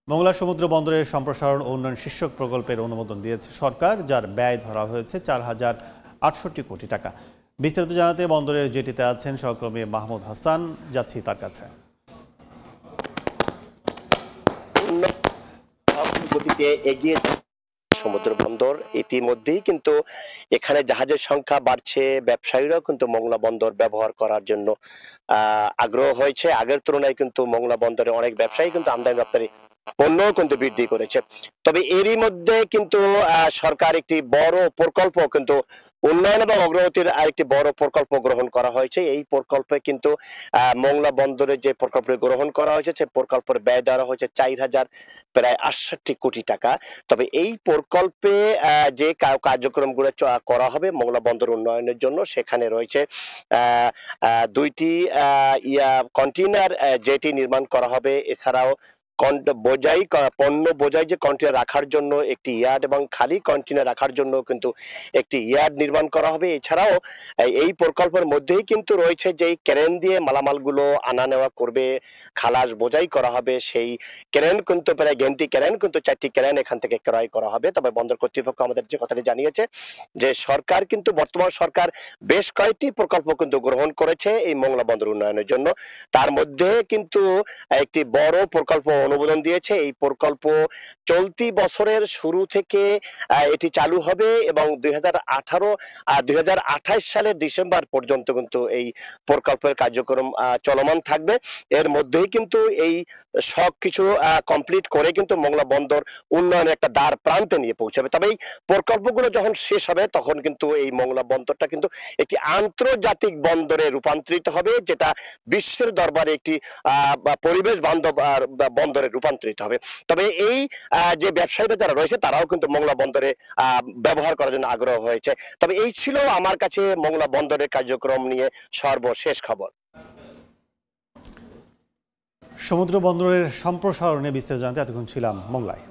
মংলা সমুদ্র বন্দরের সম্প্রসারণ ও উন্নয়ন শীর্ষক প্রকল্পের অনুমোদন দিয়েছে সরকার, যার ব্যয় ধরা হয়েছে 4,068 কোটি টাকা। বিস্তারিত জানাতে বন্দরের জেটিতে আছেন সহকর্মী মাহমুদ হাসান, যাচ্ছি তার কাছে। গতিতে এগিয়ে সমুদ্র বন্দর ইতিমধ্যেই কিন্তু এখানে জাহাজের সংখ্যা বাড়ছে, ব্যবসায়ীরাও কিন্তু মংলা বন্দর ব্যবহার করার জন্য আগ্রহ হয়েছে। আগের তুলনায় কিন্তু মংলা বন্দরে অনেক ব্যবসায়ী কিন্তু আমদানি রপ্তানি পণ্য কিন্তু বৃদ্ধি করেছে। তবে এরই মধ্যে কিন্তু সরকার একটি বড় প্রকল্প কিন্তু উন্নয়ন এবং অগ্রগতির আরেকটি বড় প্রকল্প গ্রহণ করা হয়েছে। এই প্রকল্পে কিন্তু মংলা বন্দরে যে প্রকল্প গ্রহণ করা হয়েছে সেই প্রকল্পের ব্যয় দেওয়া হয়েছে 4,068 কোটি টাকা। তবে এই প্রকল্পে যে কার্যক্রমগুলো করা হবে মংলা বন্দর উন্নয়নের জন্য, সেখানে রয়েছে দুইটি কন্টেইনার জেটি নির্মাণ করা হবে। এছাড়াও পণ্য বোঝাই যে কন্টেইনার রাখার জন্য একটি ইয়ার্ড এবং খালি কন্টেইনার রাখার জন্য কিন্তু একটি ইয়ার্ড নির্মাণ করা হবে। এছাড়াও এই প্রকল্পের মধ্যেই কিন্তু রয়েছে যে ক্রেন দিয়ে মালামালগুলো আনা নেওয়া করবে, খালাস বোঝাই করা হবে। সেই ক্রেন কিন্তু প্রায় গেন্টি ক্রেন কিন্তু 4টি ক্রেন এখান থেকে ক্রয় করা হবে। তবে বন্দর কর্তৃপক্ষ আমাদের যে কথাটি জানিয়েছে যে সরকার কিন্তু বর্তমান সরকার বেশ কয়েকটি প্রকল্প কিন্তু গ্রহণ করেছে এই মংলা বন্দর উন্নয়নের জন্য। তার মধ্যে কিন্তু একটি বড় প্রকল্প অনুমোদন দিয়েছে। এই প্রকল্প চলতি বছরের শুরু থেকে এটি চালু হবে এবং 2028 সালের ডিসেম্বর পর্যন্ত কিন্তু এই প্রকল্পের কার্যক্রম চলমান থাকবে। এর মধ্যেই কিন্তু এই সব কিছু কমপ্লিট করে কিন্তু মংলা বন্দর উন্নয়নের একটা দ্বার প্রান্তে নিয়ে পৌঁছাবে। তবে এই প্রকল্পগুলো যখন শেষ হবে তখন কিন্তু এই মংলা বন্দরটা কিন্তু একটি আন্তর্জাতিক বন্দরে রূপান্তরিত হবে, যেটা বিশ্বের দরবারে একটি পরিবেশ বান্ধব বন্দরে রূপান্তরিত হবে। তবে এই যে ব্যবসায়ীরা যারা রয়েছে তারাও কিন্তু মংলা বন্দরে ব্যবহার করার জন্য আগ্রহ হয়েছে। তবে এই ছিল আমার কাছে মংলা বন্দরের কার্যক্রম নিয়ে সর্বশেষ খবর। সমুদ্র বন্দরের সম্প্রসারণে বিস্তারিত জানাতে এতক্ষণ ছিলাম মংলায়।